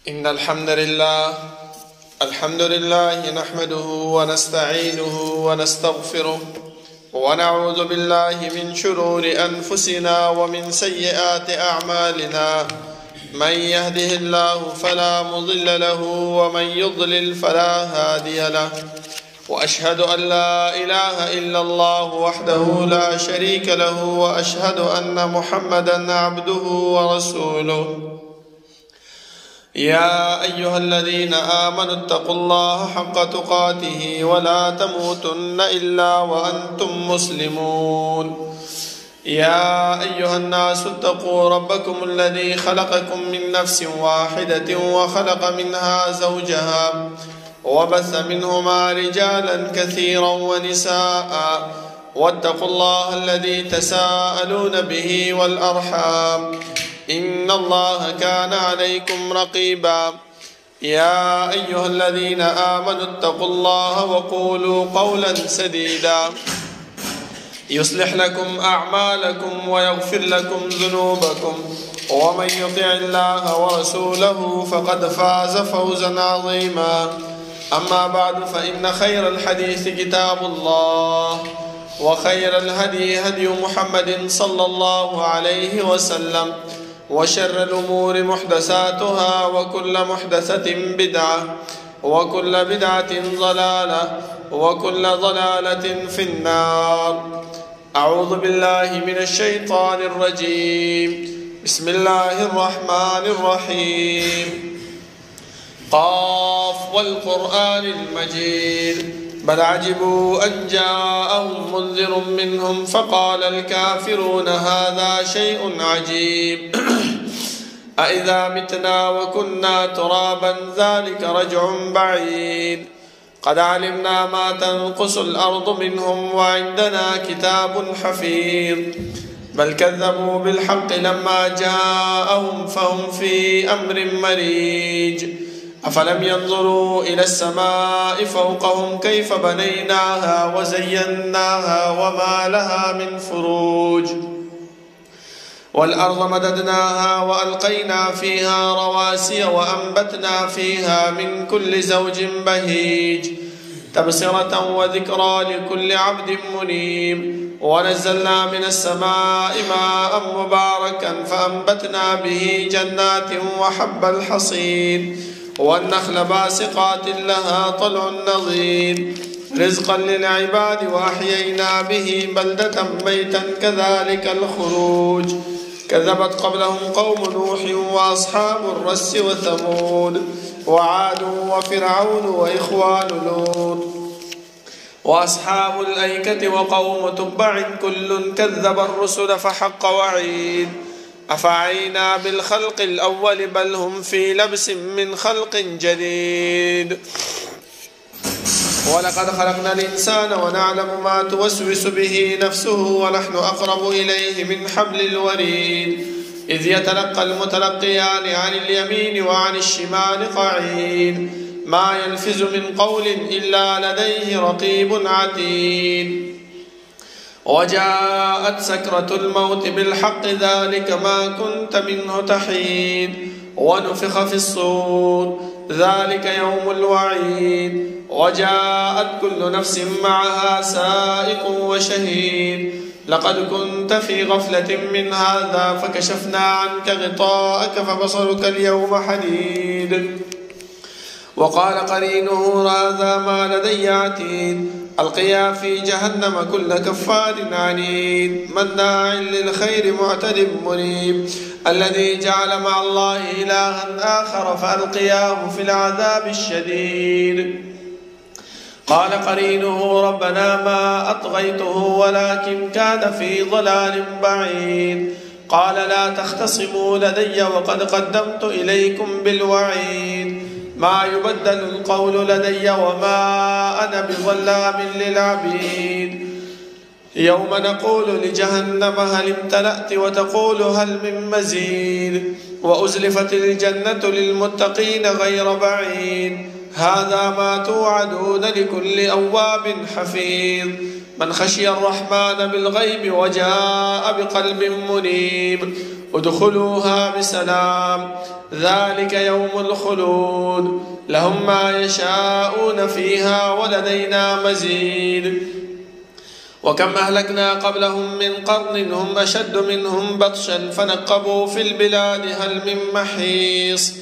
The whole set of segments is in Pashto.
إن الحمد لله نحمده ونستعينه ونستغفره ونعوذ بالله من شرور أنفسنا ومن سيئات أعمالنا. من يهده الله فلا مضل له ومن يضلل فلا هادي له، وأشهد أن لا إله إلا الله وحده لا شريك له، وأشهد أن محمدا عبده ورسوله. يا أيها الذين آمنوا اتقوا الله حق تقاته ولا تموتن إلا وأنتم مسلمون. يا أيها الناس اتقوا ربكم الذي خلقكم من نفس واحدة وخلق منها زوجها وبث منهما رجالا كثيرا ونساء، واتقوا الله الذي تساءلون به والأرحام، إن الله كان عليكم رقيبا. يا أيها الذين آمنوا اتقوا الله وقولوا قولا سديدا يصلح لكم أعمالكم ويغفر لكم ذنوبكم، ومن يطع الله ورسوله فقد فاز فوزا عظيما. أما بعد، فإن خير الحديث كتاب الله، وخير الهدي هدي محمد صلى الله عليه وسلم، وشر الأمور محدثاتها، وكل محدثة بدعة، وكل بدعة ضلالة، وكل ضلالة في النار. أعوذ بالله من الشيطان الرجيم. بسم الله الرحمن الرحيم. قاف والقرآن المجيد، بل عجبوا أن جاءهم منذر منهم فقال الكافرون هذا شيء عجيب. أإذا متنا وكنا ترابا ذلك رجع بعيد. قد علمنا ما تنقص الأرض منهم وعندنا كتاب حفيظ. بل كذبوا بالحق لما جاءهم فهم في أمر مريج. أفلم ينظروا إلى السماء فوقهم كيف بنيناها وزيناها وما لها من فروج. والأرض مددناها وألقينا فيها رواسي وأنبتنا فيها من كل زوج بهيج، تبصرة وذكرى لكل عبد منيب. ونزلنا من السماء ماء مباركا فأنبتنا به جنات وحب الحصيد، والنخل باسقات لها طلع نضيد، رزقا للعباد، وأحيينا به بلدة ميتا كذلك الخروج. كذبت قبلهم قوم نوح وأصحاب الرس وثمود وعاد وفرعون وإخوان لوط وأصحاب الأيكة وقوم تبع كل كذب الرسل فحق وعيد. أفعينا بالخلق الأول بل هم في لبس من خلق جديد. ولقد خلقنا الإنسان ونعلم ما توسوس به نفسه ونحن أقرب إليه من حبل الوريد. إذ يتلقى المتلقيان عن اليمين وعن الشمال قعيد. ما يلفظ من قول إلا لديه رقيب عتيد. وجاءت سكرة الموت بالحق ذلك ما كنت منه تحيد. ونفخ في الصور ذلك يوم الوعيد. وجاءت كل نفس معها سائق وشهيد. لقد كنت في غفلة من هذا فكشفنا عنك غطاءك فبصرك اليوم حديد. وقال قرينه هذا ما لدي عتيد. ألقيا في جهنم كل كفار عنيد مناع للخير معتد مريب. الذي جعل مع الله إلها آخر فألقياه في العذاب الشديد. قال قرينه ربنا ما أطغيته ولكن كان في ضلال بعيد. قال لا تختصموا لدي وقد قدمت إليكم بالوعيد. ما يبدل القول لدي وما أنا بظلام للعبيد. يوم نقول لجهنم هل امتلأت وتقول هل من مزيد. وأزلفت الجنة للمتقين غير بعيد. هذا ما توعدون لكل أواب حفيظ. من خشي الرحمن بالغيب وجاء بقلب منيب. ادخلوها بسلام ذلك يوم الخلود لهم ما يشاءون فيها ولدينا مزيد وكم أهلكنا قبلهم من قرن هم أشد منهم بطشا فنقبوا في البلاد هل من محيص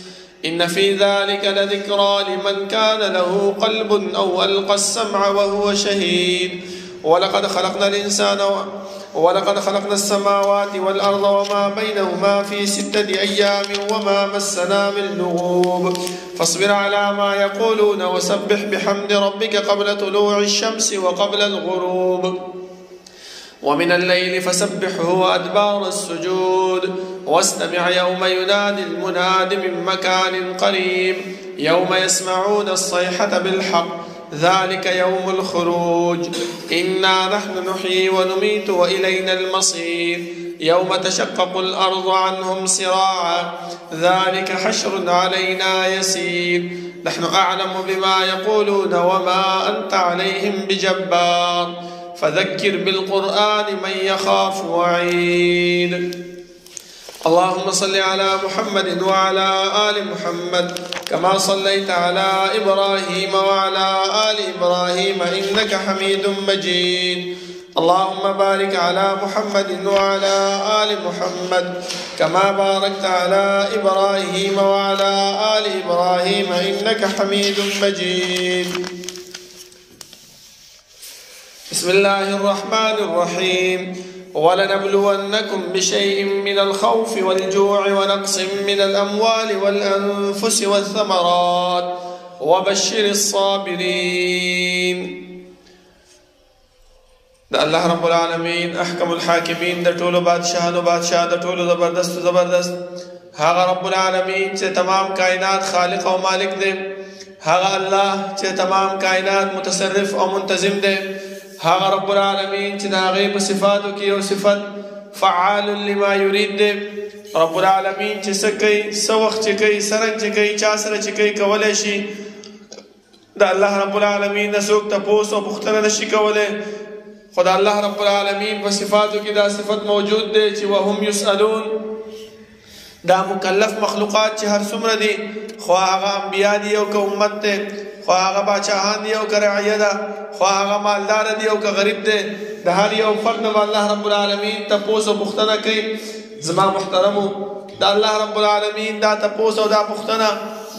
إن في ذلك لذكرى لمن كان له قلب أو ألقى السمع وهو شهيد ولقد خلقنا السماوات والأرض وما بينهما في 6 أيام وما مسنا من لغوب فاصبر على ما يقولون وسبح بحمد ربك قبل طلوع الشمس وقبل الغروب ومن الليل فسبحه وأدبار السجود واستمع يوم ينادي المناد من مكان قريب يوم يسمعون الصيحة بالحق ذلك يوم الخروج إنا نحن نحيي ونميت وإلينا المصير يوم تشقق الأرض عنهم سراعا ذلك حشر علينا يسير نحن أعلم بما يقولون وما أنت عليهم بجبار فذكر بالقرآن من يخاف وعيد اللهم صل على محمد وعلى آل محمد كما صليت على إبراهيم وعلى آل إبراهيم إنك حميد مجيد اللهم بارك على محمد وعلى آل محمد كما باركت على إبراهيم وعلى آل إبراهيم إنك حميد مجيد بسم الله الرحمن الرحيم ولنبلونكم بشيء من الخوف والجوع ونقص من الأموال والأنفس والثمرات وبشر الصابرين دا الله رب العالمين أحكم الحاكمين دا طول بادشاہ دا طول زبردست هاغا رب العالمين چه تمام کائنات خالق و مالک دے هاغا الله چه تمام کائنات متصرف و منتظم دے هاغا رب العالمین چې دا غیب صفاتو کې یو صفت فعال لما يريد دی رب العالمین چې څه کوي څه وخت چې کوي څرنګه چې کوي چا سره چې کوي کولی شي دا الله رب العالمین نه څوک تپوس او پوښتنه نشي کولی خو دا الله رب العالمین په صفاتو کې دا صفت موجود دی چې وهم يسألون دا مکلف مخلوقات چې هر څومره دي خو هغه انبیا دي او که امت دی خو هغه باچاهان دی او که رعیه ده خو هغه مالدار دی او که غریب دی د هر یو فرد به الله رب العالمین تپوس او پوښتنه کوي زما محترمو دا الله رب العالمین دا تپوس او دا پوښتنه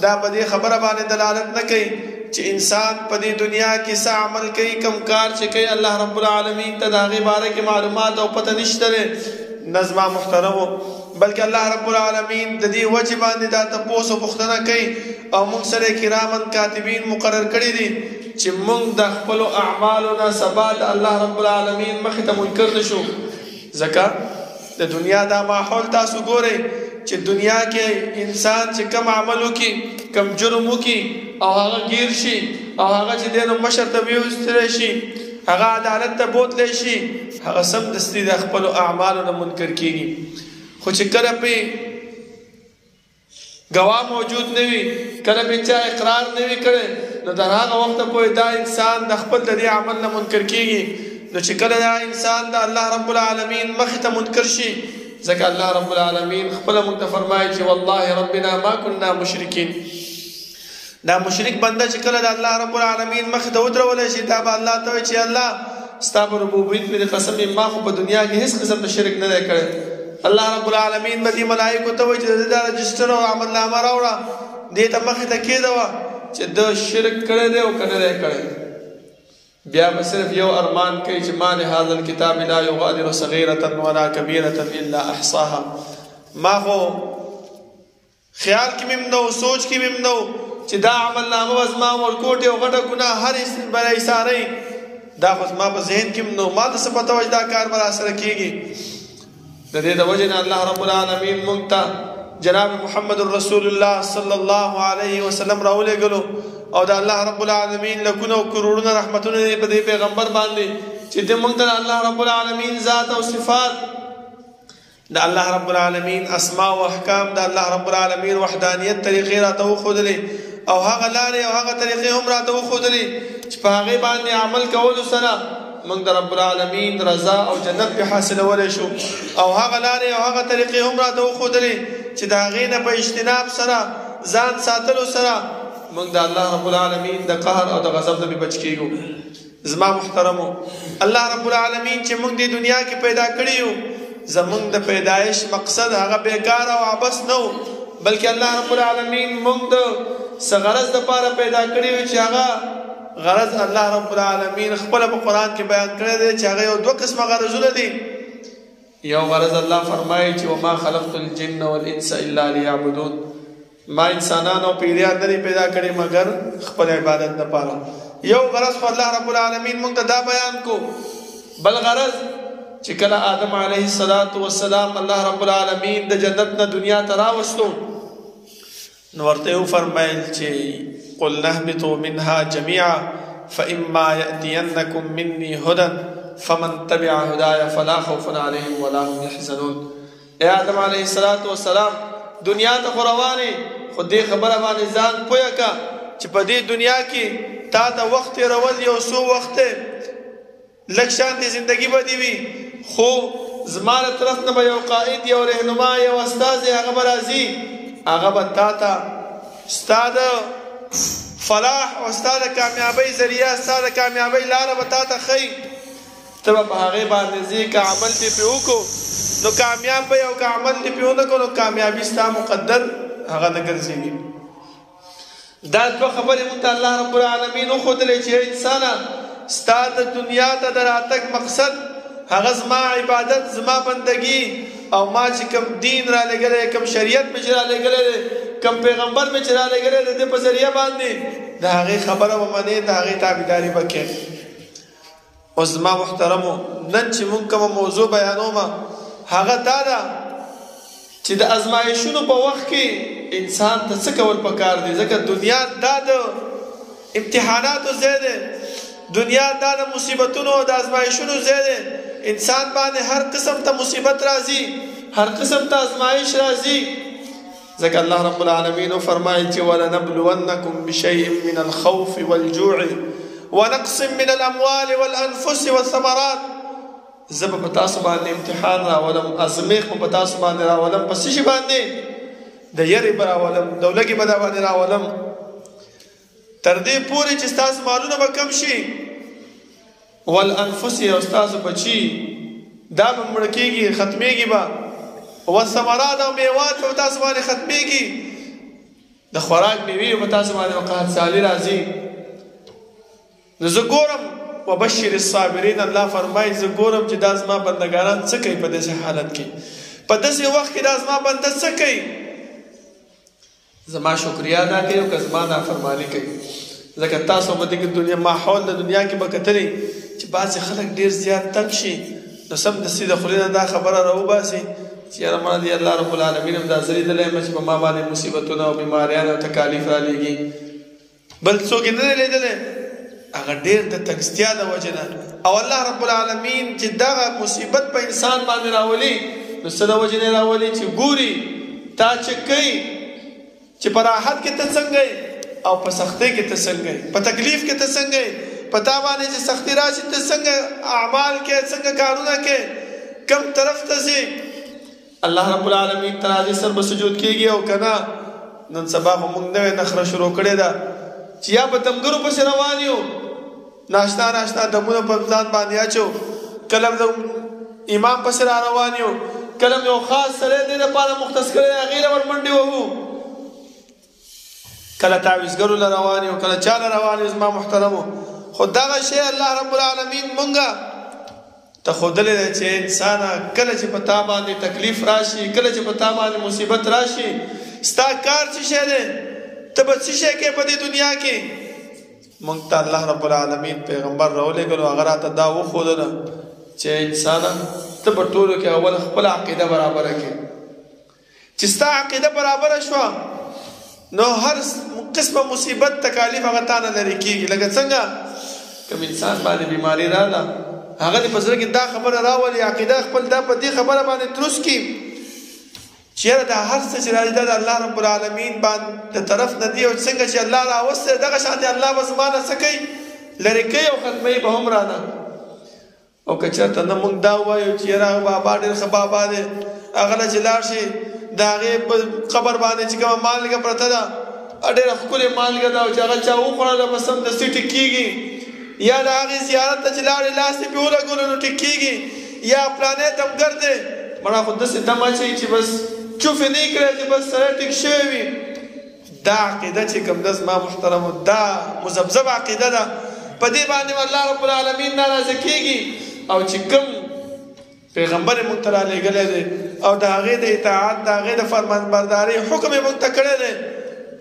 دا په دې خبره باندې دلالت نه کوي چې انسان په دې دنیا کې څه عمل کوي کم کار چې کوي الله رب العالمین ته د هغې باره کې معلومات او پته نشته دی نه زما محترمو بلکې الله رب العالمین د دې وجه باندې دا تپوس او پوښتنه کوي او موږ سره کرامن کاتبین مقرر کړي دي چې موږ د خپلو اعمالو نه سبا د الله رب العالمین مخې ته منکر نشو ځکه د دنیا دا ماحول تاسو ګورئ چې دنیا کې انسان چې کم عمل وکړي کم جرم وکړي او هغه گیر شي او هغه چې دی نو مشر ته ویوستلی شي هغه عدالت ته بوتلی شي هغه سمدستي د خپلو اعمالو نه منکر کېږي خو چې کله پې گواه موجود نه وي کله پې چا اقرار نه وي کړی نو تر هغه وخته پورې دا انسان د خپل د دې عمل نه منکر کېږي نو چې کله دا انسان د الله رب العالمین مخې ته منکر شي ځکه الله رب العالمین خپله موږ ته فرمایي چې والله ربنا ما كنا مشرکین دا مشرک بنده چې کله د الله رب العالمین مخې ته ودرولی شي دا به الله ته وایي چې الله ستا په ربوبیت مې د قسم ما خو په دنیا کې هېڅ قسم د شرک نه دی کړی الله رب العالمین به دې ملایکو ته وایي چې د دا رجسټر او عملنامه راوړه دې ته مخې ته کېږدوه چې د شرک کړی دی او که نه دی کړی بیا به صرف یو ارمان کوي چې ما لهذا الکتاب لا یغادر صغیرة ولا کبیرة الا احصاها ما خو خیال کې مې نه و سوچ کې مې نه و چې دا عملنامه به زما ورکوټې او غټه ګناه هر به ایساروي دا خو زما په ذهن کې نه و ما ته څه پته وه چې دا کار به راسره کېږي د دې د وجې نه الله رب العالمین موږ ته جناب محمد رسول الله صلی الله علیه وسلم راولېږلو او د الله رب العالمین لکونه او کروڑونه رحمتونه دي په دې پیغمبر باندې چې دې موږ ته د الله رب العالمین ذات او صفات د الله رب العالمین اسماء او احکام د الله رب العالمین وحدانیت طریقې راته وښودلې او هغه لارې او هغه طریقې هم راته وښودلې چې په هغې باندې عمل کولو سره موږ د رب العالمین رضا او جنت په حاصلولی شو او هغه لارې او هغه طریقې هم راته وښودلې چې د هغې نه په اجتناب سره ځان ساتلو سره موږ د الله رب العالمین د قهر او د غضب نه بچ کېږو. زما محترمو، الله رب العالمین چې موږ د دنیا کې پیدا کړي یو، زموږ د پیدایش مقصد هغه بیکار او عبث نه و، بلکې الله رب العالمین موږ د څه غرض دپاره پیدا کړي یو چې هغه غرض الله رب العالمین خپله په قرآن کې بیان کړی دی چې هغه یو دوه قسمه غرضونه دي. یو غرض الله فرمایي چې وما خلقت الجن والانس الا لیعبدون، ما انسانان او پیریان نه پیدا کړي مگر خپل عبادت دپاره. یو غرض خو الله رب العالمین موږ ته دا بیان کو. بل غرض چې کله آدم علیه السلام الله رب العالمین د جنت نه دنیا ته راوستو نو ورته وفرمایل چې قلنا اهبطوا منها جميعا فإما يأتينكم مني هدى فمن تبع هداي فلا خوف عليهم ولا هم يحزنون. اے آدم علیه السلام دنیا ته خو روانې، خو دې خبره باندې ځان پویه کا چې په دې دنیا کې تا ته وخت تېرول یو څو وخت لږ شانتې زندګي به دې وي، خو زما له طرف نه به یو قائد، یو رهنما، یو استازی هغه به راځي، هغه به تا ته ستا د فلاح او ستا د کامیابۍ ذریعه، ستا د کامیابۍ لاره به تا ته ښیي. ته به په هغې باندې ځې، که عمل دې پرې وکړو نو کامیاب به یې، او که عمل دې پرې ونه کړو نو کامیابي ستا مقدر هغه نه ګرځېږي. دا دوه خبرې مونږ ته الله رب العالمین وښودلې چې انسانه ستا د دنیا ته د راتګ مقصد هغه زما عبادت، زما بندگی، او ما چې کوم دین را لېږلی، کوم شریعت مې چې را لېږلی دی، کوم پیغمبر مې چې را لېږلی دی، د دې په ذریعه باندې د هغې خبره به منې، د هغې تابعداري به کوې. اوس زما محترمو، نن چې مونږ کومه موضوع بیانومه هغه دا ده چې د ازمایښونو په وخت کې انسان ته څه کول پکار دي، ځکه دنیا دا د امتحاناتو ځای دی، دنیا دا د مصیبتونو او د ازمایښونو ځای دی. انسان باندې هر قسم ته مصیبت راځي، هر قسم ته ازمایش راځي، ځکه الله رب العالمین فرمایي چې ولنبلونکم بشیء من الخوف والجوع ونقص من الاموال والانفس والثمرات. زه به په تاسو باندې امتحان راولم، ازمیښت به په تاسو باندې راولم. په څه شي باندې؟ د یرې به راولم، د لږې به دا باندې راولم، تر دې پورې چې ستاسو مالونه به کم شي. والانفس، او ستاسو بچي دا به مړه کېږي، ختمېږي به. والثمرات، او میوات به تاسو باندې ختمېږي، د خوراک میوې به تاسو باندې وقحط سالي راځي. نو زه ګورم وبشر الصابرین، الله فرمایي زه ګورم چې دا زما بندګانان څه کوي په داسې حالت کې، په داسې وخت کې دا زما بنده څه کوي، زما شکریا ادا کوي او که زما نافرماني کوي. ځکه تاسو په دې دنیا ماحول د دنیا کې به کتلئ چې بعضې خلک ډېر زیات تنګ شي، نو سمدستي د خولې نه دا خبره راوباسي چې یاره ما دې الله رب العالمین هم دا زه لیدلی یم چې په ما باندې مصیبتونه او بیماریان او تکالیف رالیږي، بل څوک یې نه دی لیدلی، هغه ډېر د تنګستیا د وجې نه. او الله رب العالمین چې دغه مصیبت په انسان باندې راولي نو څه د وجې نه راولي چې ګوري تا چې کوي چې په راحت کې ته څنګه یې او په سختۍ کې ته څنګه یې، په تکلیف کې ته څنګه یې، په تا باندې چې سختي راشي ته څنګه اعمال کې، څنګه کارونه کې، کم طرف ته ځې. الله رب العالمین ته راځي سر به سجود کېږي او که نه نن سبا خو موږ نوې نخره شروع کړې ده چې یا په تمګرو پسې روان یو، ناشتا ناشتا دمونه په ځان باندې اچو، کله د امام پسې را روان یو، کله یو خاص سړی دې لپاره مختص کړی دی هغې له ورمنډې وهو، کله تعویزګرو له روان یو، کله چا له روان یو. زما محترمو، خو دغه شی الله رب العالمین مونږه ته ښودلی دی چې انسانه کله چې په تا باندې تکلیف راشي، کله چې په تا باندې مصیبت راشي، ستا کار څه شی دی، ته به څه شی کوې په دې دنیا کې. مونږ ته الله رب العالمین پیغمبر راولېږلو، هغه راته دا وښودله چې انسانه ته په ټولو کې اول خپله عقیده برابره کړې، چې ستا عقیده برابره شوه نو هر قسمه مصیبت تکالیف هغه تا نه لرې کېږي. لکه څنګه کوم انسان باندې بیماري راغله، هغه دې په زړه کې دا خبره راولي، عقیده خپل دا په دې خبره باندې درست کړي چې یاره دا هر څه چې راځي دا د الله رب العالمین باندې طرف نه دي، او څنګه چې الله راوستی دغه شانتې الله به زما نه څه کوي، لرې کوي او ختموي به هم رانه. او که چېرته نه موږ دا ووایو چې یاره بابا ډېر ښه بابا دی هغه نه چې لاړ شي د هغې په قبر باندې چې کومه مالګه پرته ده ډېره ښکلې مالګه ده او چې هغه چا وخوړله بس همدستي ټیکېږي یا د هغې زیارت ته چې لاړې لاس یې پرې ولګولو نو ټیکېږي یا پلانی دمګر دی مړه خو داسې دم اچوي چې بس چوف یې نه کړی چې بس سړی ټیک شوی وي دا عقیده چې کوم ده زما محترمو دا مذبذب عقیده ده په دې باندې الله رب العالمین ناراضه کېږي او چې کوم پیغمبر یې موږ ته رالیږلی دی او د هغې د اطاعت د هغې د فرمانبردارۍ حکم یې موږ ته کړی دی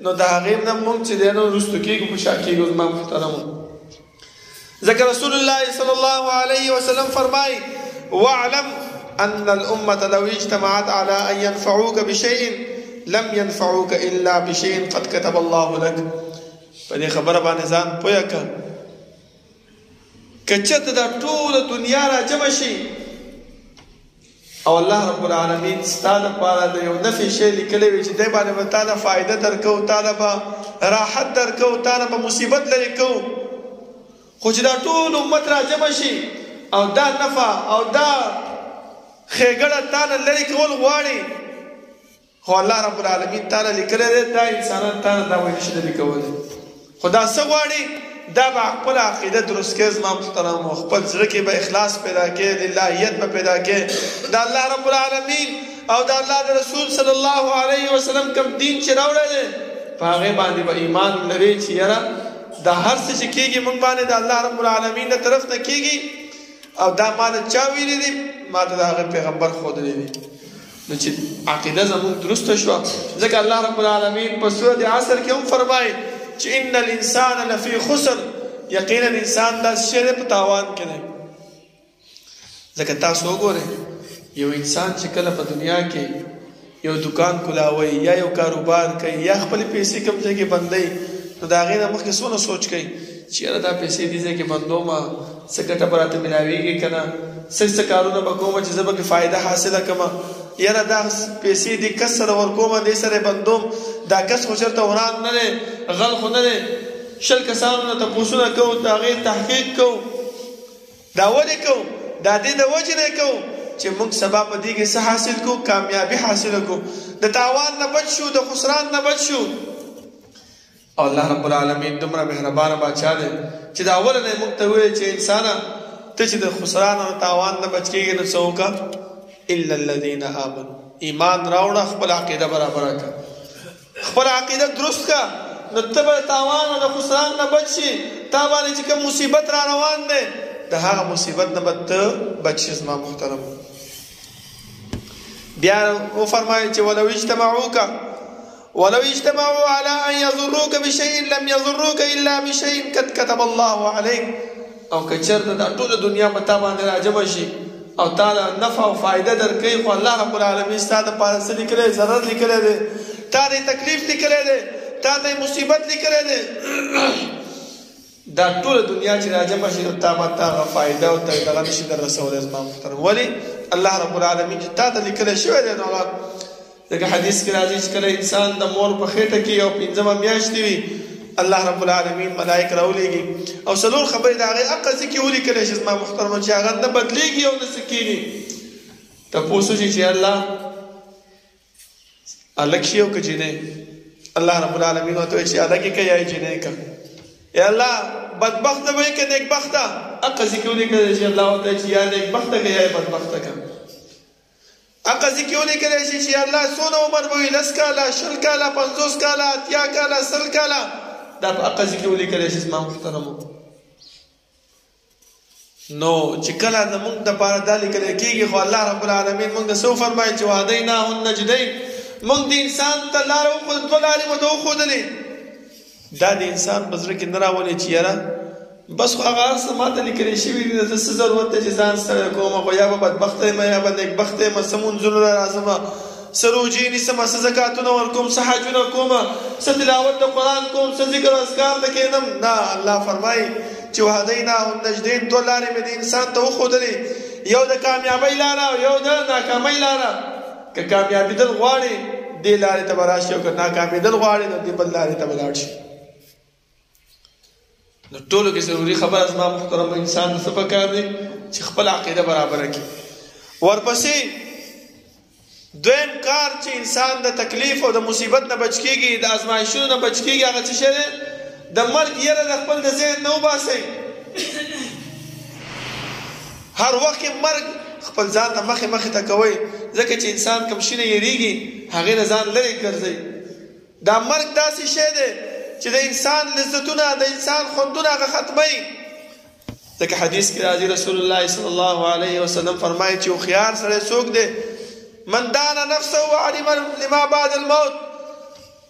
نو د هغې نه موږ چې دی نو رستو کېږو په شا کېږو زما محترمو ذکر رسول الله صلی الله علیه وسلم فرمای واعلم ان الامه لو اجتمعت على ان ينفعوك بشيء لم ينفعوك الا بشيء قد كتب الله لك په دې خبره باندې ځان پوهه کړه که چېرته دا ټوله دنیا را جمع شي او الله رب العالمین ستا دپاره د یو نفع شی لیکلی وي چې دی باندې به تا له فایده درکو تا له به راحت درکو تا نه به مصیبت لرې کوو خو چې دا ټول امت را جمع شي او دا نفع او دا ښېګړه تا نه لرې کول غواړي خو الله رب العالمین تا له لیکلی دی دا انسانان تا نه دا وایي نشي لرې کولی خو دا څه غواړي دا به خپل عقیده درست کړي زما محترم او خپل زړه کې به اخلاص پیدا کړي للهیت به پیدا کړي د الله رب العالمین او د الله د رسول صلی الله علیه وسلم کوم دین چې راوړی دی په هغې باندې به ایمان لري چې یاره دا هر څه چې کېږي موږ باندې د الله رب العالمین د طرف نه کېږي او دا ما ته چا ویلي دي ما ته د هغه پیغمبر ښودلی دي نو چې عقیده زموږ درسته شوه ځکه الله رب العالمین په سورت عصر کې هم فرمایي چې ان الانسان لفی خسر یقینا انسان دا شی په تاوان کې دی ځکه تاسو وګورئ یو انسان چې کله په دنیا کې یو دکان کولاوي یا یو کاروبار کوي یا خپلې پیسې کوم ځای کې بندوي نو د هغې نه مخکې څونه سوچ کوي چې یاره دا پیسې دې ځای کې بندومه څه ګټه به راته میلاویږي که نه څه کارونه به کومه چې زه به کې فایده حاصله کړمه یاره دا پیسې دې کس سره ورکومه دې سره بندوم دا کس خو چېرته وران نه دی غل خو نه دی 20 کسانو نه تپوسونه کوو د هغې تحقیق کوو دا ولې کوو دا دې د وجې نه کوو چې موږ سبا په دې کې څه حاصل کوو کامیابي حاصله کوو د تاوان نه بچ شو د خسران نه بچ شو او الله رب العالمین دومره مهربانه بادشاه دی چې دا اوله نه موږ ته وویل چې انسانه ته چې د خسران او تاوان نه بچ کېږي نو څه وکړه الا الذین آمنوا ایمان راوړه خپل عقیده برابره کړه خپل عقیده درست کړه نو ته به تاوان او د خسران نه بچ شي تا باندې چې کوم مصیبت را روان دی د هغه مصیبت نه به ته بچ شي زما محترم بیا وفرمایل چې ولو اجتمعوا على ان يضروك بشيء لم يضروك الا بشيء قد كتب الله عليك او که چېرته دا ټوله دنیا په تا باندې راجمع شي او تا له نفع او فایده درکوي خو الله رب العالمین ستا دپاره څه لیکلی ضرر لیکلی دی تا ته تکلیف لیکلی دی تا ته مصیبت لیکلی دی دا ټوله دنیا چې راجمع شي نو تا به تا هغه فایده او دغه نشي در رسولی زما محترم ولې الله رب العالمین چې تا ته لیکلی شوی دی نو هغه دغه حدیث کې راځي چې کله انسان د مور په خېټه کې یو 15مه میاشتې وي الله رب العالمین ملائک راولېږي او څلور خبرې د هغې حقه ځکه کې ولیکلی شي زما محترمه چې هغه نه بدلېږي او نه څه کېږي تپوس وشي چې الله هلک شي او که جینۍ الله رب العالمین ورته وایي چې هلک یې که یا یې جینۍ که یا الله بدبخته به یې که نیکبخته حقه ځکه ولیکلی چې الله ورته وایي چې یا نیکبخته که یا یې بدبخته که حقه ځکه ولیکلی شي چې الله څونه عمر به وي 10 کاله 20 کاله 50 کاله 80 کاله 100 کاله دا په حقه ځکه ولیکلی شي زما محترمو نو چې کله زموږ دپاره دا لیکلی کېږي خو الله رب العالمین موږ ته څه وفرمایل چې وهدیناه النجدین موږ د انسان ته لاره وښودل 2 لارې مو ته وښودلې دا د انسان په زړه کې نه راولي چې یاره بس خو هغه هر څه ما ته لیکلی شوي دي ته څه ضرورت دی چې ځان ستړی کوم خو یا به بدبخته یم یا به نیکبخته یم څه مونځونه راځم څه روجې نیسم څه زکاتونه ورکوم څه حجونه کوم څه تلاوت د قرآن کوم څه ذکر اذکار ته کښېنم نه الله فرمایي چې وهدیناه النجدین 2 لارې مې د انسان ته وښودلې یو د کامیابۍ لاره او یو د ناکامۍ لاره که کامیابېدل غواړي دې لارې ته به راشي او که ناکامېدل غواړي نو دې بل لارې ته به لاړ شي نو ټولو کې ضروري خبره زما محترم انسان څه پکار دی چې خپل عقیده برابره کړي. ورپسې دویم کار چې انسان د تکلیف او د مصیبت نه بچ کېږي، د ازمایښتونو نه بچ کېږي، هغه څه شی دی؟ د مرګ یره د خپل د ذهن نه وباسئ. هر وخت کې مرګ خپل ځان ته مخې ته کوئ، ځکه چې انسان کوم شي نه یېرېږي هغې نه ځان لرې ګرځئ. دا مرګ داسې شی دی چې د انسان لذتونه، د انسان خوندونه هغه ختموي. ځکه حدیث کې راځي رسول الله صلی الله علیه وسلم فرمایي چې هوښیار سړی څوک دی؟ من دان نفسه وعلم لما بعد الموت.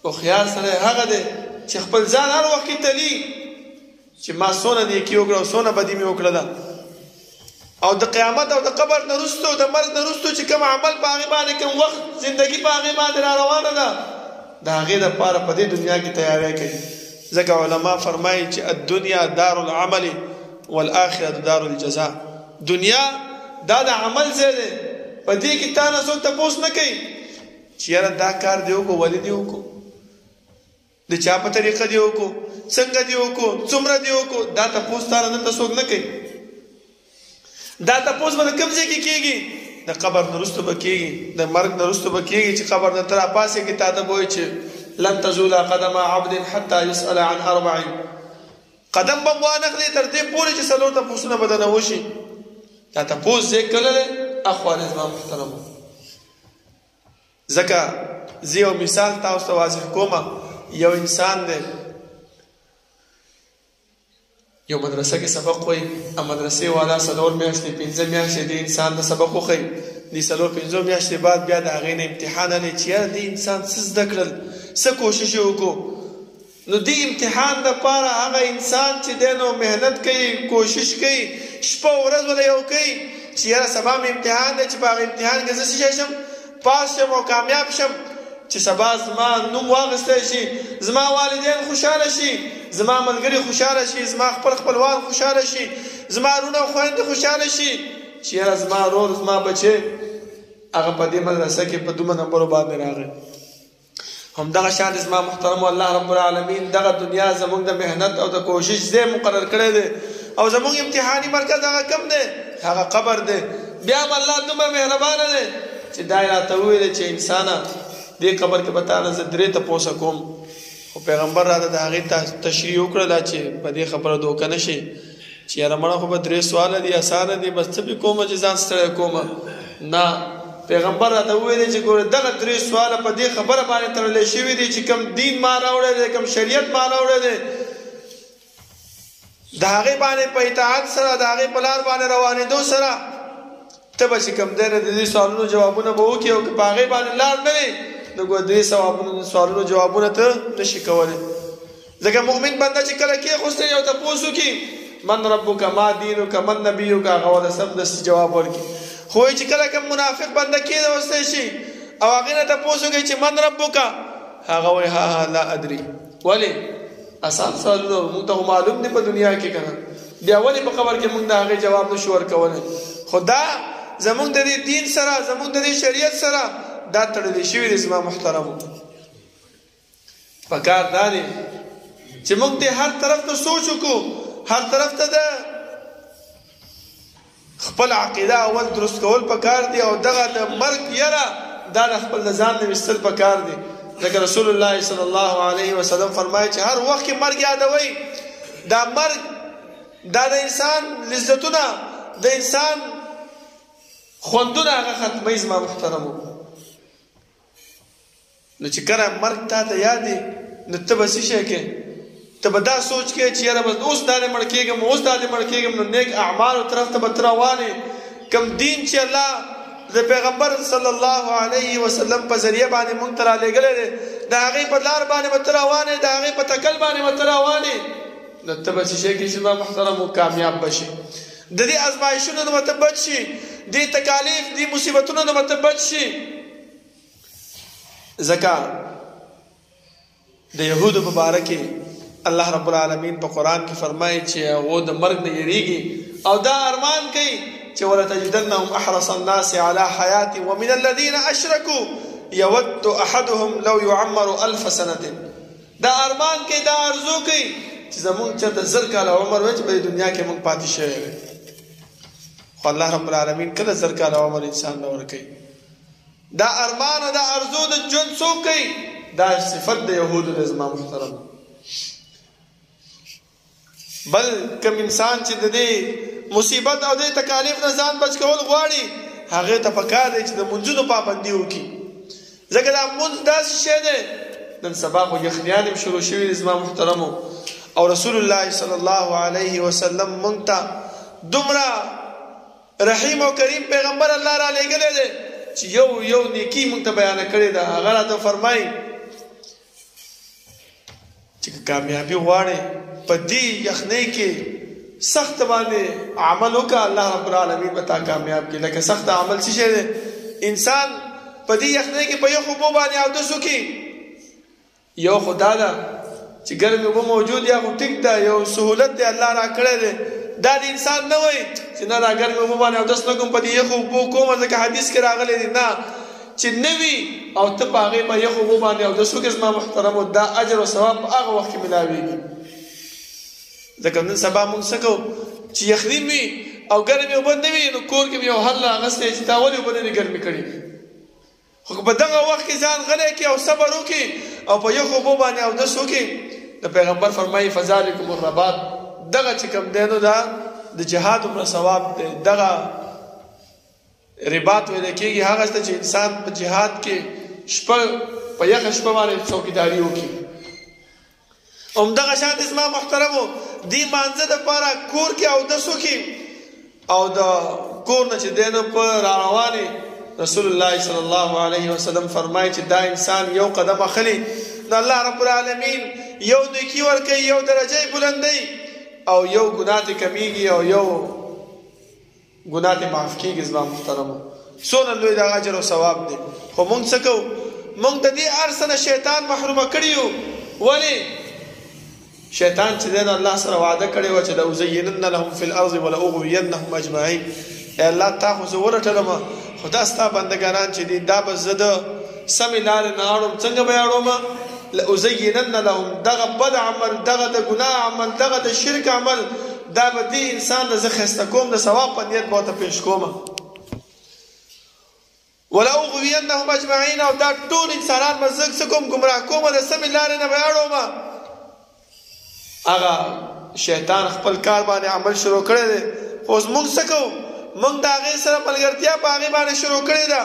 هوښیار سړی هغه دی چې خپل ځان هر وخت کې تلي چې ما څونه نیکي وکړه او څونه بدي مې وکړله، او د قیامت او د قبر نه وروسته، د مرګ نه وروسته چې کوم عمل په هغې باندې، کوم وخت زندګي په هغې باندې را روانه ده، د هغې دپاره په دې دنیا کې تیاری کوي. ځکه علما فرمایي چې الدنیا دار العمل والآخرة دار الجزاء. دنیا دا د عمل ځای دی، په دې کې تا نه څوک تپوس نه کوي چې یاره دا کار دې وکړو، ولې دې وکړو، د چا په طریقه دې وکړو، څنګه دې وکړو، څومره دې وکړو. دا تپوس تا نه دلته څوک نه کوي. دا تپوس به د کوم ځای کې کېږي؟ د قبر نه وروسته به کېږي، د مرګ نه وروسته به کېږي چې قبر نه ته راپاڅېږي، تا ته به وایي چې لن تزول قدم عبد حتى يسأل عن 4. قدم به وانخلې تر دې پورې چې 4 تپوسونه به درنه وشي. دا تپوس ځای کله دی؟ اخوانې زما محترمو، ځکه زه یو مثال تاسو ته واضح کومه. یو انسان دی، یو مدرسه کې سبق وایي، مدرسې والا 4 میاشتې 5 میاشتې دې انسان د سبق وښیي، دې 4-5 میاشتې بعد بیا د هغې نه امتحان اخلي چې یاره دې انسان څه زده کړل، څه کوشش یې وکړو. نو دې امتحان دپاره هغه انسان چې دی نو محنت کوي، کوشش کوي، شپه ورځ ولا یو کوي چې یاره سبا مې امتحان دی، چې په هغه امتحان کې زه څه شم؟ پاس شم او کامیاب شم، چې سبا زما نوم واخیستی شي، زما والدین خوشحاله شي، زما ملګري خوشحاله شي، زما خپلوان خوشحاله شي، زما وروڼه او خویندې خوشحاله شي چې یاره زما ورور، زما بچی هغه په دې مدرسه کې په 2 نمبرو باندې راغی. همدغه شان زما محترمو الله رب العالمین دغه دنیا زموږ د محنت او د کوشش ځای مقرر کړی دی، او زموږ امتحاني مرکز هغه کم دی؟ هغه قبر دی. بیا هم الله دومره مهربانه دی چې دا یې راته وویلې چې انسانه دې قبر کې به تا نه زه 3 تپوسه کوم. خو پیغمبر راته د هغې تشریح وکړله چې په دې خبره دوکه نه شي چې یاره مړه خو به 3 سواله دي، اسانه دي، بس څه پې کومه چې ځان ستړی کومه. نه، پیغمبر راته وویلې چې ګوره دغه 3 سواله په دې خبره باندې تړلی شوي دي چې کوم دین ما راوړی دی، کوم شریعت ما راوړی دی، د هغې باندې په اطاعت سره، د هغې په لار باندې روانېدو سره ته به چې کوم دی نه د دې سوالونو جوابونه به وکړي، او که په هغې باندې لار نه وي نو ګوره دې سوالونو جوابونه ته نشي کولی. ځکه مؤمن بنده چې کله کېښوستی یو تپوس وکړي من ربک، ما دینک، من نبیک، هغه ورته سمدستي جواب ورکړي. خو چې کله کوم منافق بنده کېنوستی شي او هغې نه تپوس وکړي چې من ربک، هغه وایي ها لا ادري. ولې؟ اسان سوالونه موږ ته معلوم دي په دنیا کې که نه، بیا ولې په قبر کې موږ د هغې جواب نشو ورکولی؟ خو دا زموږ د دې دین سره، زموږ د دې شریعت سره دا تړلی شوي دي. زما محترمو، پکار دا دی چې موږ دې هر طرف ته سوچ وکړو، هر طرف ته د خپل عقیده اول درست کول پکار دی، او دغه د مرګ یره دا د خپل د ځان نه ویستل پکار دی. ځکه رسول الله صلی الله علیه وسلم فرمایي چې هر وخت کې مرګ یادوئ. دا مرګ دا د انسان لذتونه، د انسان خوندونه هغه ختموي. زما محترمو، نو چې کله مرګ تا ته یاد دی نو ته به څه شی کوې؟ ته به دا سوچ کوې چې یاره بس اوس دا دې مړ کېږم، اوس دا دې مړ کېږم. نو نیک اعمالو طرف ته به ته روانې، کوم دین چې الله د پیغمبر صلی الله علیه وسلم په ذریعه باندې موږ ته رالیږلی دی، د هغې په لار باندې به ته روانې، د هغې په تکل باندې به ته روانې. نو ته به څه شی کوې چې زما محترمو؟ کامیاب به شي، د دې ازمایښتونو نه به ته بچ شي، دې تکالیف، دې مصیبتونو نه به ته بچ شي. ځکه د یهودو په باره کې الله رب العالمین په قرآن کې فرمایي چې هغو د مرګ نه یریږي او دا ارمان کوي چې ولتجدنهم احرص الناس على حیات ومن الذین اشرکوا یود احدهم لو یعمر 1000 سنة. دا ارمان کوي، دا ارزو کوي چې زمونږ چېرته 1000 کاله عمر وی چې په دې دنیا کې موږ پاتې شوی وی خو الله رب العالمین کله 1000 کاله عمر انسان نه ورکوي دا ارمان او دا ارزو د ژوند څوک کوي دا صفت د یهودو د زما محترم بل کوم انسان چې د دې مصیبت او د تکالیف نه ځان بچ کول غواړي هغه ته پکار دی چې د منځونو پابندي وکړي ځکه دا منځ داسې شی دی نن سبا خو یخنیان هم شروع شوي دي زما محترمو او رسول الله صلی الله علیه وسلم موږ ته دومره رحیم او کریم پیغمبر الله را لېږلی دی چې یو نیکی موږ ته بیانه کړې ده هغه راته فرمایي چې کامیابي غواړې په دې یخنۍ کې سخت باندې عمل وکړه الله رب العالمین به تا کامیاب کړي لکه سخت عمل څه شی دی انسان په دې یخنۍ کې په یخو اوبو باندې اودس وکړي یو خو دا ده چې ګرمې اوبه موجود یا خو ټیک ده یو سهولت دی الله را کړی دی دا د انسان نه وایي چې نه دا ګرمې اوبه باندې اودس نه کوم په دې یخو اوبو کومه ځکه حدیث کې راغلی دی نه چې نه وي او ته په هغې په یخو اوبو باندې اودس وکړې زما محترمو دا اجر او ثواب په هغه وخت کې ملاویږي ځکه نن سبا موږ څه کوو چې یخني وي او ګرمې اوبه نه وي نو کور کې مې یو حل راغستی چې تا ولې اوبه نه دي ګرمې کړي خو په دغه وخت کې ځان غلی کړي او صبر وکړي او په یخو اوبو باندې اودس وکړي د پیغمبر فرمایي فذلکم الرباط دغه چې کوم دی نو دا د جهاد عمره ثواب دی دغه رباط ویل کېږي هغه ته چې انسان په جهاد کې شپه په یخه شپه باندې څوکیداري وکړي همدغه شان زما محترمو دې مانځه دپاره کور کې اودس وکړي او د کور نه چې دی نو په راروانې رسول الله صلی الله علیه وسلم فرمایي چې دا انسان یو قدم اخلي نو الله رب العالمین یو نیکي ورکوي یو درجه یې بلندوي او یو ګناه ته کمیږي او یو ګناه ته معاف کېږي زما محترمو څونه لوی د اجر او ثواب دی خو موږ څه کوو موږ د دې هر څه نه شیطان محرومه کړي یو ولې شیطان چې دی نو الله سره وعده کړې وه چې لأزینن لهم فی الارض ولأغوینهم اجمعین ای الله تا خو زه ورټلم خو دا ستا بندګانان چې دي دا به زه د سمې لارې نه اړوم څنګه به یې اړوم لأزینن لهم دغه بد عمل دغه د ګناه عمل دغه د شرک عمل دا به دې انسان د زه ښایسته کوم د ثواب په نیت به ورته پیش کوم ولأغوینهم اجمعین او دا ټول انسانان به زه څه کوم ګمراه کوم د سمې لارې نه به یې اړوم هغه شیطان خپل کار باندې عمل شروع کړی دی خو اوس موږ څه کوو موږ د هغې سره ملګرتیا په هغې باندې شروع کړې ده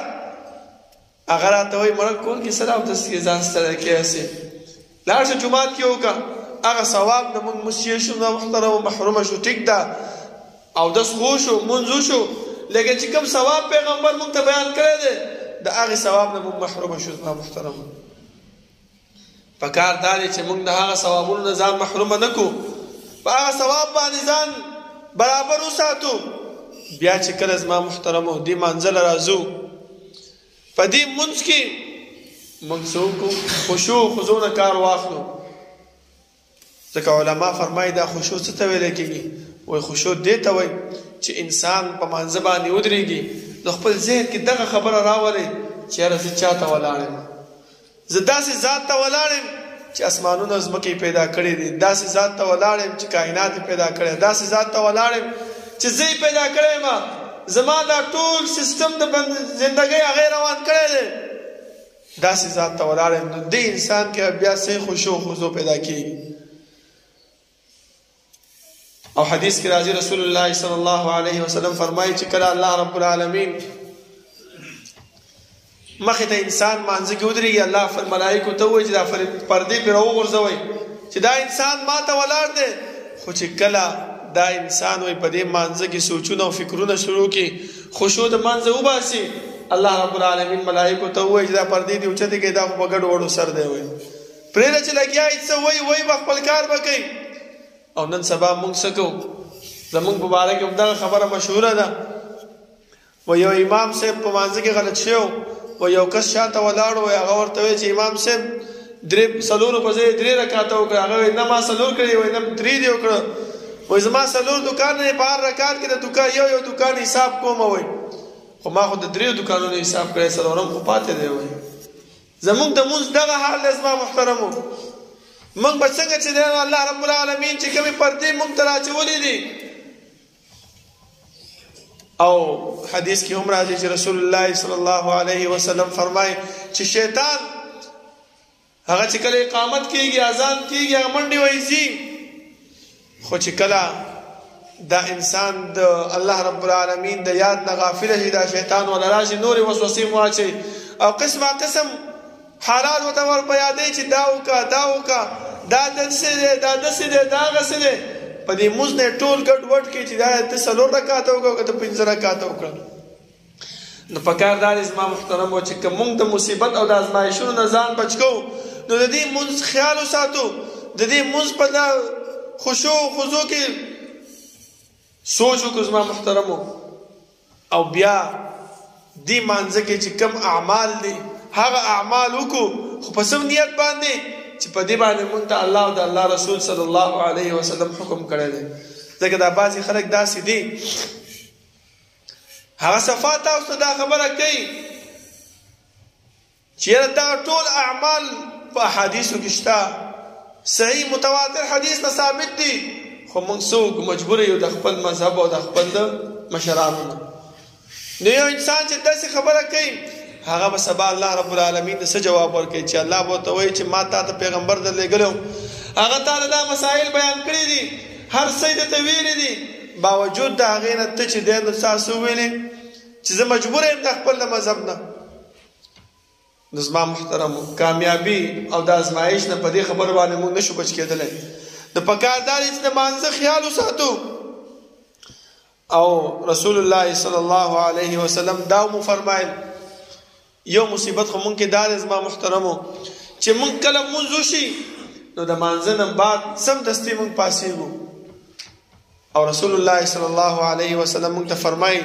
هغه راته وایي مړه کور کې سره اودس کې ځان ستړی کړی هسې لاړ شه جومات کې وکړه هغه ثواب نه موږ مسیح شو نه محترم محرومه شو ټیک ده اودس خو شو مونځ وشو لیکن چې کوم ثواب پیغمبر موږ ته بیان کړی دی د هغې ثواب نه موږ محرومه شو زما محترم پکار دا دی چې موږ د هغه ثوابونو نه ځان محرومه نه کړو په هغه ثواب باندې ځان برابر وساتو بیا چې کله زما محترمو دې مانځه له راځو په دې مونځ کې موږ څه وکړو خشوع خضوع نه کار واخلو ځکه علما فرمایي دا خشوع څه ته ویلی کېږي وایي خشوع دې ته وایي چې انسان په مانځه باندې ودرېږي نو خپل ذهن کې دغه خبره راولئ چې یاره زه چا ته ولاړ یم زه داسې ذات ته ولاړ یم چې اسمانونه ځمکې پیدا کړي دي داسې ذات ته ولاړ یم چې کائنات پیدا کړي داسې ذات ته ولاړ یم چې زه یې پیدا کړی یم زما دا ټول سیستم د زندګۍ هغې روان کړی دی داسې ذات ته ولاړ یم نو دې انسان کې بیا صحیح خشوع خضوع پیدا کېږي او حدیث کې راځي رسول الله صلی الله علیه وسلم فرمایي چې کله الله رب العالمین مخې ته انسان مانځه کې ودرېږي الله ملایکو ته ووایي چې دا پردې پرې راوغورځوئ چې دا انسان ما ته ولاړ دی خو چې کله دا انسان وای په دې مانځه کې سوچونه او فکرونه شروع کړي خشوع د مانځه وباسي الله رب العالمین ملایکو ته وایي چې دا پردې دې اوچتې کړي دا خو په ګډو وړو سر دی وایي پرېږده چې لګیا یې څه وایي به خپل کار به کوي او نن سبا موږ څه کوو زموږ په باره کې همدغه خبره مشهوره ده و یو امام صاحب په مانځه کې غلط شوی و یو کس شاته ولاړ و هغه ورته وایي چې امام صاحب څلورو په ځای 3 رکعاته وکړه هغه وایي نه ما څلور کړي وایي نه 3 دې وکړه وای زما څلور دکان نه په هر رکعت کې د دکان یو دکان حساب کوم وای خو ما خو د 3 دکانونو حساب کړی څلورم خو پاتې دی وای زمونږ د مونځ دغه حال دی زما محترمو موږ به څنګه چې دی الله رب العالمین چې کومې پردې موږ ته راچولې دي. او حدیث کې هم راځي چې رسول الله صلی الله علیه وسلم فرمایي چې شیطان هغه چې کله اقامت کېږي اذان کېږي هغه منډې وهي ځي، خو چې کله دا انسان د الله رب العالمین د یاد نه غافل شي دا شیطان ولا راشي نورې وسوسې مو واچوي او قسمه قسم حالات ورته ور په یادوي چې دا وکړه دا وکړه دا داسې دی دا داسې دی دا هغسې دی. په دې مونځ نه ټول ګډ وډ کړي چې دا ته 4 رکعاته وکړه که ته 5 رکعاته وکړه. نو پکار دا دی زما محترمو چې که مونږ د مصیبت او د ازمایښونو نه ځان بچ کوو نو د دې مونځ خیال وساتو، د دې مونځ په خشوع او خضوع کې سوچ وکړو زما محترمو. او بیا دې مانځه کې چې کم اعمال دي هغه اعمال وکړو، خو په سم نیت باندې چې په دې باندې مونږ ته الله او د الله رسول صلی الله علیه وسلم حکم کړی دی. ځکه دا بعضې خلک داسې دي هغه صفات تاسو ته دا خبره کوي چې یاره دا ټول اعمال په احادیثو کې شته، صحیح متواتر حدیث نه ثابت دي، خو موږ څوک مجبور یو د خپل مذهب او د خپل د مشرانو نه. نو یو انسان چې داسې خبره کوي هغه به سبا الله رب العالمین څه جواب ورکوي چې الله به ورته وایي چې ما تا ته پیغمبر درلېږلی هغه تا ته دا مسایل بیان کړي دي، هر څه یې درته ویلي دي، باوجود د هغې نه ته چې دی نو تاسو وویلې چې زه مجبور یم د خپل مذهب نه. نو زما محترمو کامیابي او د ازمایش نه په دې خبرو باندې موږ نشو بچ کېدلی. د پکار دا دی چې د مانځه خیال وساتو. او رسول الله صلی الله علیه وسلم دا مو فرمایل یو مصیبت خو مونږ کې دا دی زما محترمو چې مونږ کله مونځ وشي نو د مانځه نه بعد سمدستي مونږ پاسېږو. او رسول الله صلی الله علیه وسلم مونږ ته فرمایي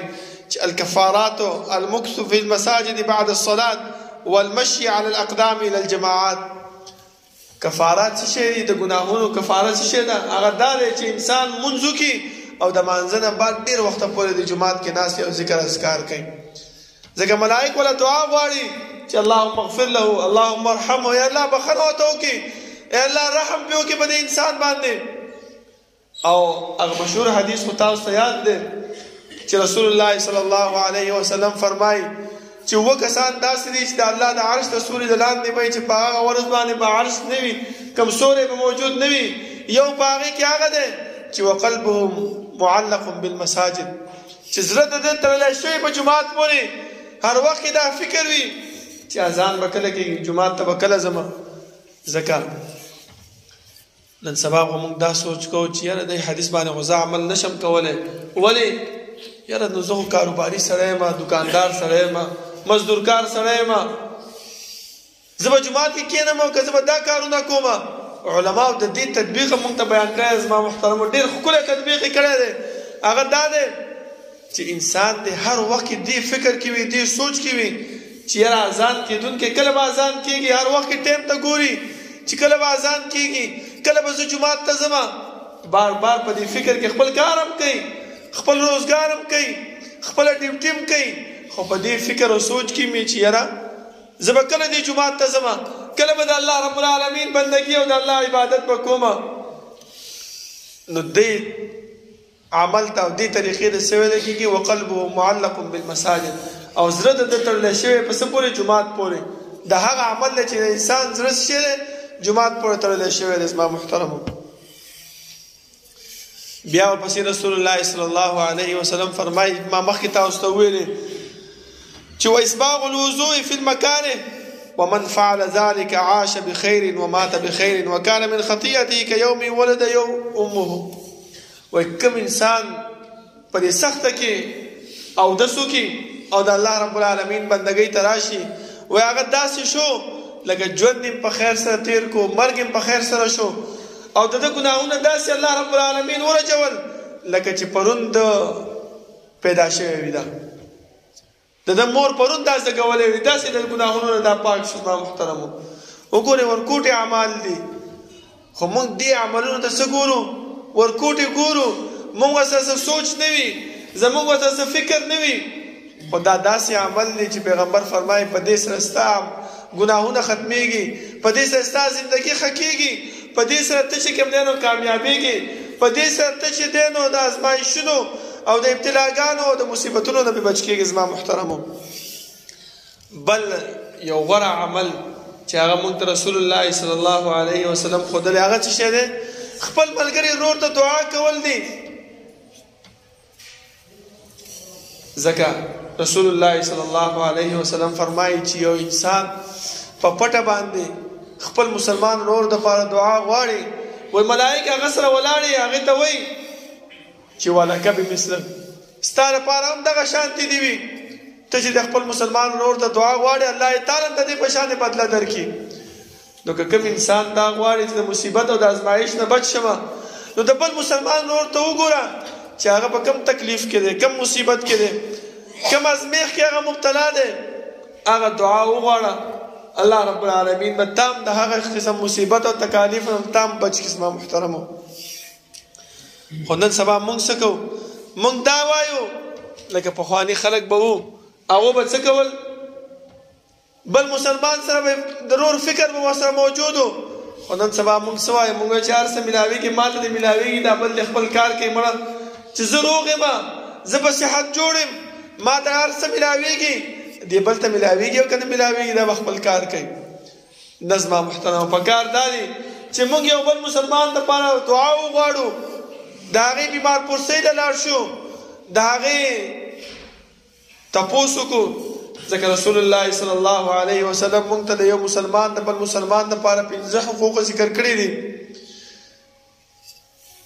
چې الکفارات المکث فی المساجد بعد الصلاة والمشي على الاقدام الى الجماعات. کفارات څه شی دي؟ د ګناهونو کفارت څه شی ده؟ هغه دا دی چې انسان مونځ وکړي او د مانځه نه بعد ډېر وخته پورې د جومات کې ناست او ذکر اذکار کوي. ځکه ملائک ولا دعا غواړي چې اللهم اغفر له اللهم ارحمه، یا الله بخښنه ورته وکړي، یا الله رحم پرې وکړي په دې انسان باندې. او هغه مشهور حدیث خو تاسو ته یاد دی چې رسول الله صلی الله علیه وسلم فرمایي چې 2 کسان داسې دي چې د الله د عرش د سوري د لاندې به چې په هغه ورځ باندې به عرش نه وي، کوم سوری به موجود نه وي. یو په هغې کې هغه دی چې وقلبهم معلق بالمساجد، چې زړه د ده تړلی شوی په جومات پورې، هر وخت کې دا فکر وي چې اذان به کله کېږي، جومات ته به کله ځمه. ځکه نن سبا خو موږ دا سوچ کوو چې یاره دې حدیث باندې خو زه عمل نشم کولی. ولې؟ یاره نو زه خو کاروباري سړی یم، دکاندار سړی یم، مزدورکار سړی یم، زه به جومات کې کښېنم او که زه به دا کارونه کوم. علماو د دې تطبیق موږ ته بیان کړی زما محترمو، ډېر ښکلی تطبیق یې کړی دی. هغه دا دی چې انسان دې هر وخت کې دې فکر کې وي، دې سوچ کې وي چې یاره اذان کېدونکی کله به اذان کېږي، هر وخت کې ټایم ته ګوري چې کله به اذان کېږي، کله به زه جومات ته ځمه. بار بار په دې فکر کې خپل کار هم کوي، خپل روزګار هم کوي، خپله ډیوټي هم کوي، خو په دې فکر او سوچ کې مې چې یاره زه به کله دې جومات ته ځمه، کله به د الله رب العالمین بندګي او د الله عبادت به کومه. نو دې عمل ته او دې طریقې ته څه ویلی کېږي؟ وقلبه معلق بالمساجد. او زړه د ده تړلی شوی په څه پورې؟ جومات پورې. د هغه عمل دی چې د انسان زړه څه شی دی؟ جومات پورې تړلی شوی دی زما محترمو. بیا ورپسې رسول الله صلی الله علیه وسلم فرمایي ما مخکې تاسو ته ویلې چې واسباغ الوضوء فی المکان ومن فعل ذلك عاش بخير ومات بخير وكان من خطيئته كيوم ولد يوم امه. وای کوم انسان په دې سخته کې اودس وکړي او د الله رب العالمین بندګۍ ته راشي، وای هغه داسې شو لکه ژوند یې په خیر سره تیر کو، مرګ یې په خیر سره شو، او د ده ګناهونه داسې الله رب العالمین ورجول لکه چې پرون د پیدا شوی وي. د ده مور پرون دا زګولی وي، داسې د ګناهونو نه دا پاک شو. زما محترمو وګورئ ورکوټې اعمال دي، خو موږ دې عملونو ته څه ګورو؟ ورکوټې ګورو. موږ ورسره څه سوچ نه وي، زموږ ورسره څه فکر نه وي. خو دا داسې عمل دی چې پیغمبر فرمایي په دې سره ستا ګناهونه ختمیږي، په دې سره ستا زندګي ښه کېږي، په دې سره ته چې کوم دی نو کامیابېږي، په دې سره ته چې دی نو د ازمایښتونو او د ابتلاګانو او د مصیبتونو نه بچ کېږي. زما محترمو، بل یو غوره عمل چې هغه مونږ ته رسول الله صلی الله علیه وسلم ښودلی، هغه څه شی دی؟ خپل ملګري ورور ته دعا کول دي. ځکه رسول الله صلی الله علیه وسلم فرمایي چې یو انسان په پټه باندې خپل مسلمان ورور دپاره دعا غواړي، وایي ملایک هغه سره ولاړې هغې ته وایي چې ولکه بمثله، ستا لپاره هم دغه شانتې دي وي. ته چې د خپل مسلمان ورور ته دعا غواړې، الله یې تعالی د دې په شان بدله درکړي. نو که کوم انسان دا غواړي چې د مصیبت او د ازمایښت نه بچ شمه، نو د بل مسلمان ورور ته وګوره چې هغه په کوم تکلیف کې دی، کوم مصیبت کې دی، کوم ازمیښت کې هغه مبتلا دی، هغه دعا وغواړه. الله رب العالمین به تام د هغه قسم مصیبت او تکالیف نه تام بچ کړي. زما محترمو، خو نن سبا مونږ څه کوو؟ مونږ دا وایو لکه پخواني خلک به وو، هغه به څه کول؟ بل مسلمان سره به ضرور فکر به ورسره موجود و. خو نن سبا مونږ څه وایو؟ مونږ چې هر څه میلاوېږي ما ته دې میلاوېږي، دا بل دې خپل کار کوي. مړه چې زه روغ یم، زه په صحت جوړ یم، ما ته هر څه میلاوېږي، دې بل ته میلاوېږي او که نه میلاوېږي دا به خپل کار کوي. نه زما محترمو، پکار دا دی چې مونږ یو بل مسلمان دپاره دعا وغواړو، د هغې بیمار پرسۍ ته لاړ شو، د هغې تپوس وکړو. ځکه رسول الله صلی الله علیه وسلم مونږ ته د یو مسلمان د بل مسلمان دپاره 5 حقوق ذکر کړي دي،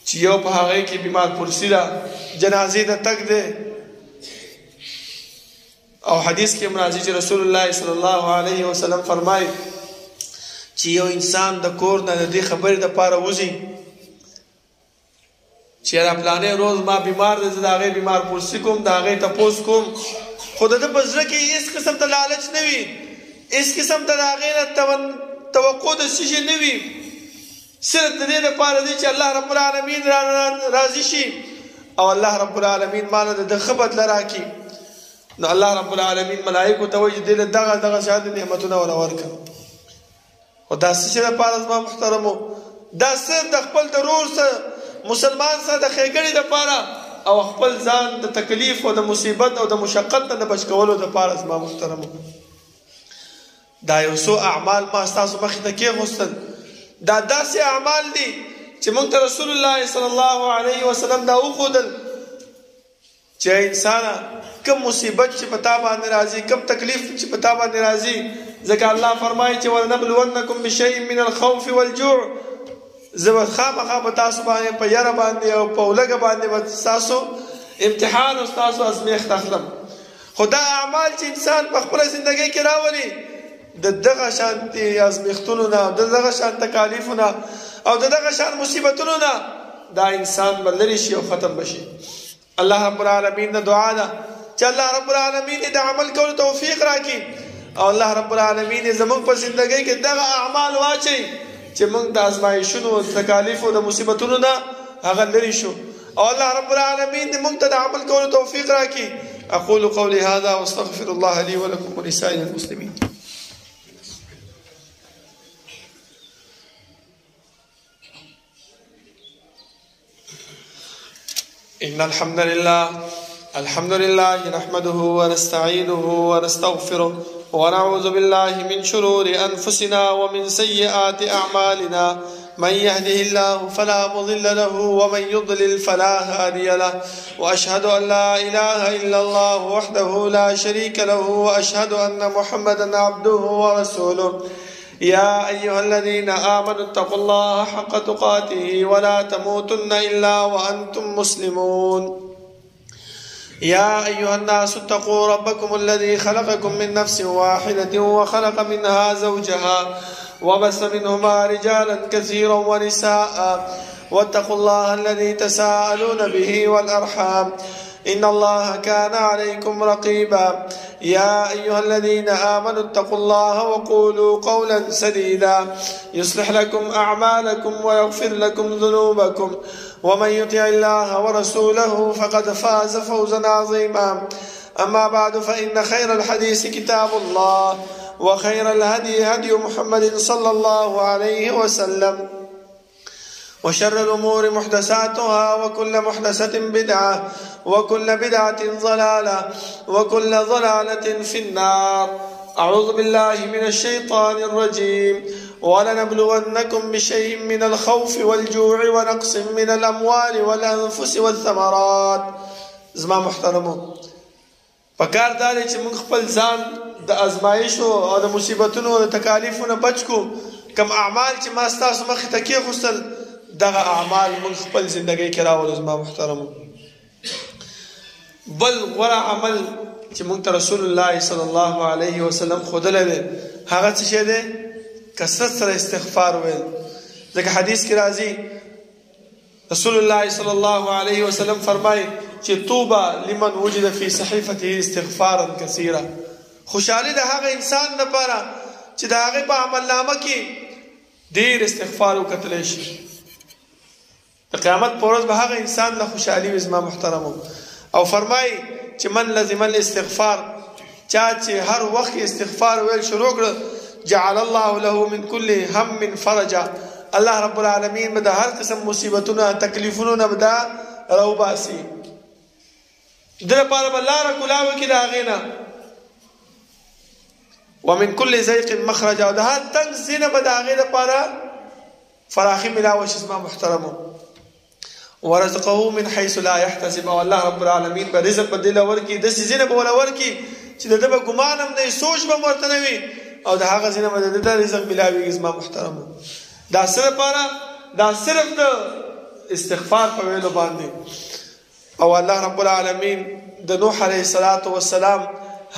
چې یو په هغې کې بیمار پرسي ده، جنازې ته تګ دی، او حدیث کې راځي چې رسول الله صلی الله علیه وسلم فرمایي چې یو انسان د کور نه د دې خبرې دپاره وځي چې دا پلانې روز ما بیمار دی، زه د هغې بیمار پرسي کوم، د هغې تپوس کوم، خو د ده په زړه کې هېڅ قسم ته لالچ نه وي، هېڅ قسم ته د هغې نه توقع د څه شي نه وي، صرف د دې دپاره دی چې الله رب العالمین راضي شي او الله رب العالمین ماله د ده ښه بدله راکړي. نو الله رب العالمین ملایکو ته وایي چې دې له دغه شان نعمتونه وله ورکړه. خو دا څه شي دپاره زما محترمو؟ دا صرف د خپل د ورور سره مسلمان سره د ښېګڼې دپاره او خپل ځان د تکلیف او د مصیبت او د مشقت نه د بچ کولو دپاره. زما محترمو، دا یو څو اعمال ما ستاسو مخې ته کېغوستل، دا داسې اعمال دي چې موږ ته رسول الله صلی الله علیه وسلم دا وښودل چې انسانه کم مصیبت چې په تا باندې راځي، کم تکلیف چې په تا باندې راځي، ځکه الله فرمایي چې ولنبلونکم بشیء من الخوف والجوع، زه به خامخا په تاسو باندې په یره باندې او په ولږه باندې به ستاسو امتحان او ستاسو ازمیښت اخلم. خو دا اعمال چې انسان په خپله زندګۍ کې راولي، د دغه شانتې ازمیښتونو نه، د دغه شان تکالیفو نه او د دغه شان مصیبتونو نه دا انسان به لرې شي او ختم بشي. الله رب العالمین نه دعا ده چې الله رب العالمین د عمل کولو توفیق راکړي، او الله رب العالمین زموږ په زندګۍ کې دغه اعمال واچوي چې موږ د ازمایښتونو، تکالیفو، د مصیبتونو نه هغه لرې شو، او الله رب العالمین موږ ته د عمل کولو توفیق راکړي. اقول قولي هذا واستغفر الله لي ولكم ولسائر المسلمين. إن الحمد لله نحمده ونستعينه ونستغفره ونعوذ بالله من شرور أنفسنا ومن سيئات أعمالنا، من يهده الله فلا مضل له ومن يضلل فلا هادي له، وأشهد أن لا إله إلا الله وحده لا شريك له، وأشهد أن محمدا عبده ورسوله. يا أيها الذين آمنوا اتقوا الله حق تقاته ولا تموتن إلا وأنتم مسلمون. يا أيها الناس اتقوا ربكم الذي خلقكم من نفس واحدة وخلق منها زوجها وبث منهما رجالا كثيرا ونساء، واتقوا الله الذي تساءلون به والأرحام، إن الله كان عليكم رقيبا. يا أيها الذين آمنوا اتقوا الله وقولوا قولا سديدا يصلح لكم أعمالكم ويغفر لكم ذنوبكم، ومن يطع الله ورسوله فقد فاز فوزا عظيما. أما بعد، فإن خير الحديث كتاب الله، وخير الهدي هدي محمد صلى الله عليه وسلم، وشر الأمور محدثاتها وكل محدثة بدعة وكل بدعة ضلالة وكل ضلالة في النار. أعوذ بالله من الشيطان الرجيم. ولنبلونكم بشيء من الخوف والجوع ونقص من الأموال والأنفس والثمرات. زما محترمو، پکار دا دی چې موږ خپل ځان د ازمایښو او د مصیبتونو او د تکالیفو نه بچ کو. کم اعمال چې ما ستاسو مخې ته کېښودل دغه اعمال موږ خپل زندګۍ کې راولو. زما محترمو، بل غوره عمل چې موږ ته رسول الله صلی الله علیه وسلم ښودلی دی هغه څه شی دی؟ کثرت سره استغفار ویل. ځکه حدیث کې راځي رسول الله صلی الله علیه وسلم فرمایي چې توبه لمن وجد فی صحیفته استغفارا کثیرا. خوشحالي د هغه انسان لپاره چې د هغه په عمل نامه کې ډیر استغفار وکتلی شي. د قیامت په ورځ به هغه انسان له خوشحالي وي. زما محترمو، او فرمایي چې من لزم الاستغفار، چا چې هر وخت استغفار ویل شروع کړ جعل الله له من كل هم فرجا. الله رب العالمین به د هر قسم مصیبتونو تکلیفونو نه به دا راوباسي. د لپاره به لاره کولاوه کې د هغې نه ومن كل ضيق مخرجا، او د هر تنګ ځای نه به د هغې لپاره فراخي ملاوه شي. زما محترمو، ورزقه من حيث لا يحتسب، او الله رب العالمین به رزق بدل ورکړي داسې ځای نه به ولا ورکړي چې د ده به ګمان هم نه سوچ به ورته نه وي، او د هغه ځای نه به د ده رزق ملاویږي. زما محترمو، دا څه لپاره؟ دا صرف د استغفار په ویلو باندې. او الله رب العالمین د نوح علیه السلام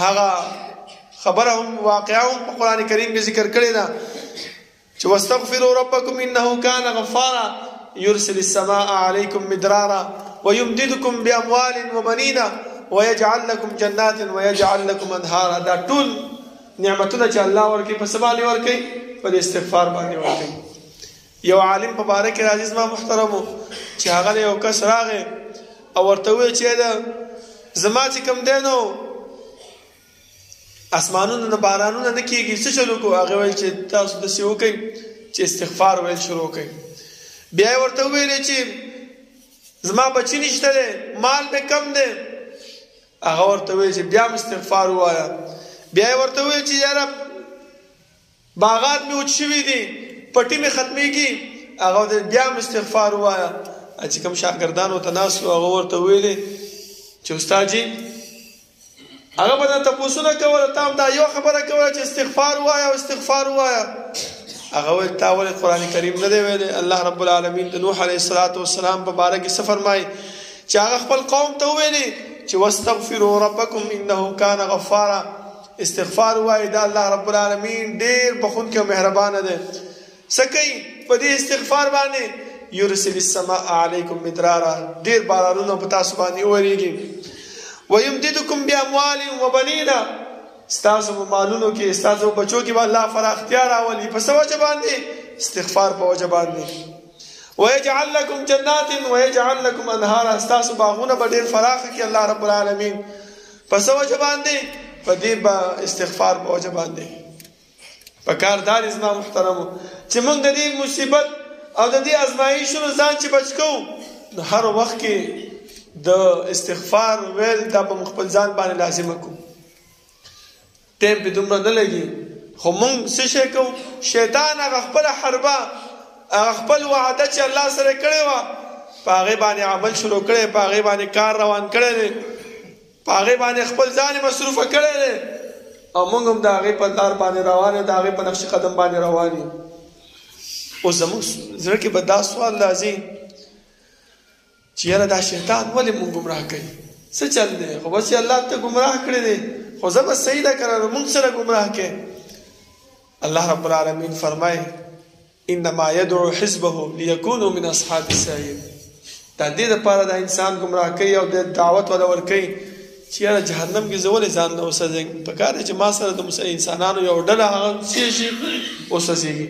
هغه خبره هم واقعا هم په قرآن کریم کې ذکر کړې ده چې واستغفروا ربکم انه کان غفارا يرسل السماء عليكم مدرارا ويمددكم باموال وبنين ويجعل لكم جنات ويجعل لكم انهارا. دا ټول نعمتونه چې الله ورکوي په څه باندې ورکوي؟ په استغفار باندې ورکوي. یو عالم په باره کې راځي زما محترمو چې هغه یو کس راغی او ورته وویل چې زما چې کوم دی نو اسمانونو نه بارانونه نه کېږي، څه چل وکړو؟ هغې ویل چې تاسو داسې وکئ چې استغفار ویل شروع کړئ. بیا یې ورته وویلې چې زما بچي نشته دی، مال مې کم دی. هغه ورته ویل چې بیا هم استغفار ووایه. بیا یې ورته ویل چې یاره باغات مې وچ شوي دي، پټي مې ختمېږي. هغه ورته بیا هم استغفار ووایه. چې کوم شاګردان ورته ناست وو هغه ورته ویلې چې استاد جي هغه به دا تپوسونه کوله، تا هم دا یو خبره کوله چې استغفار ووایه او استغفار ووایه. هغه ویل تا ولې قرآن کریم نه دی ویلی؟ الله رب العالمین د نوح علیه السلام په باره کې څه فرمایي چې هغه خپل قوم ته وویلي چې واستغفروا ربکم انه کان غفارا. استغفار ووایي، دا الله رب العالمین ډېر بخونکی او مهربانه دی. څه کوي په دې استغفار باندې؟ يرسل السماء عليكم مدرارا، ډېر بارانونه په تاسو باندې وورېږي. ويمددكم باموال وبنين، ستاسو په مالونو کې ستاسو په بچو کې به الله فراختیا راولي. په څه وجه باندې؟ استغفار په وجه باندې. ويجعل لكم جنات ويجعل لكم انهارا، ستاسو باغونه به ډېر فراخه کړي الله رب العالمین. په څه وجه باندې؟ په دې به استغفار په وجه باندې. په کار دا دی زما محترمو چې موږ د دې مصیبت او د دې ازمایښونو ځان چې بچ کوو نو هر وخت کې د استغفار ویل دا په خپل ځان باندې لازمه کوو. ټیم پې دومره نه لګي، خو موږ څه شی کوو؟ شیطان هغه خپله حربه، هغه خپل وعده چې الله سره کړې وه په هغې باندې عمل شروع کړی، په هغې باندې کار روان کړی دی، په هغې باندې خپل ځان یې مصروفه کړی دی، او موږ هم د هغې په لار باندې روان یو، د هغې په نقش قدم باندې روان یو. اوس زموږ زړه کې به دا سوال راځي چې یاره دا شیطان ولې موږ ګمراه کوي؟ څه چل دی؟ خو بس الله ته ګمراه کړی دی، خو زه به صحیح ده که نه موږ سره ګمراه کوي. الله رب العالمین فرمایي انما يدعو حزبه ليكونوا من اصحاب السعير. دا دې دپاره دا انسان ګمراه کوي او د دعوت ولا ورکوي چې یاره جهنم کې زه ولې ځان نه وسوځم؟ پکار دی چې ما سره د انسانانو یو ډله هغه څه شي وسوځېږي.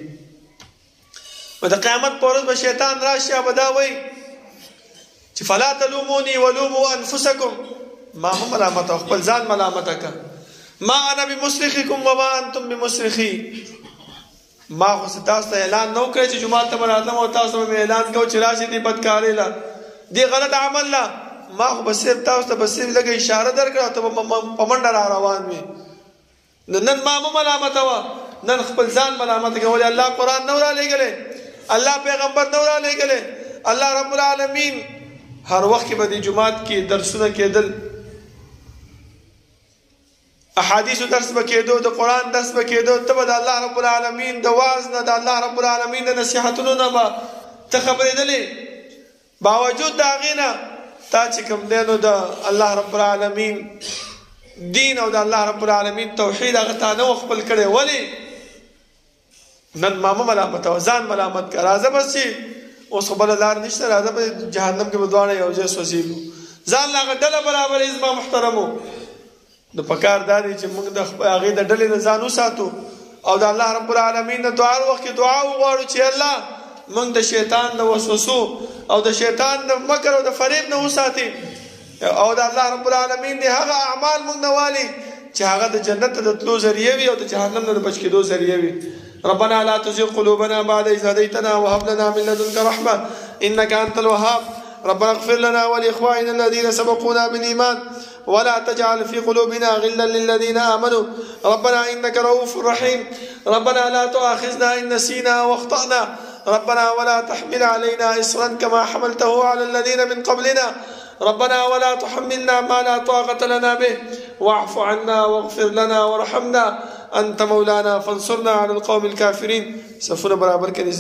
و د قیامت په ورځ به شیطان راشي او به دا وایي چې فلا تلوموني ولوموا انفسکم، ما هم ملامته خپل ځان ملامته که، ما انا بمصرخکم وما انتم بمصرخي. ما خو تاسو ته اعلان نو کړی چې جمعه ته راتلم او تاسو مې اعلان کو چې راشي دې بدکارۍ له دې غلط عمل له ما خو بس صرف تاسو ته بس لږه اشاره درکړه ته په منډه را روان وي نن ما ملامت وا نن خپل ځان ملامت کوي الله قرآن نو را لېږلی الله پیغمبر نو را لېږلی الله رب العالمین هر وخت کې به دې جمعات کې درسونه کېدل احادیث درس به کېدو د قرآن درس به کېدو ته به د الله رب العالمین د واعظ نه د الله رب العالمین د نصیحتونو نه به ته خبرېدلې باوجود د هغې نه تا چې کوم دی نو د الله رب العالمین دین او د الله رب العالمین توحید هغه تا نه و خپل کړی ولې نن ما مه ملامتوه ځان ملامت که راځه بس چې اوس خو بله لار نشته راځه به جهنم کې به دواړه یو ځای سوځېږو ځان له هغه ډله برابرې زما محترمو د پکار دا دی چې موږ د هغې د ډلې نه ځان وساتو او د الله رب العالمین د دعا وخت کې دعا وغواړو چې الله موږ د شیطان د وسوسو او د شیطان د مکر او د فریب نه وساتي او د الله رب العالمین د هغه اعمال موږ نه والي چې هغه د جنت ته د تلو ذریعه وي او د جهنم نه د بچ کېدو ذریعه وي ربنا لا تزغ قلوبنا بعد إذ هديتنا وهب لنا من لدنك رحمة إنك أنت الوهاب ربنا اغفر لنا ولإخواننا الذين سبقونا بالإيمان ولا تجعل في قلوبنا غلا للذين آمنوا ربنا إنك رؤوف رحيم ربنا لا تؤاخذنا إن نسينا واخطأنا ربنا ولا تحمل علينا إصرا كما حملته على الذين من قبلنا ربنا ولا تحملنا ما لا طاقة لنا به واعف عنا واغفر لنا وارحمنا أنت مولانا فانصرنا على القوم الكافرين سفونا برابر كنز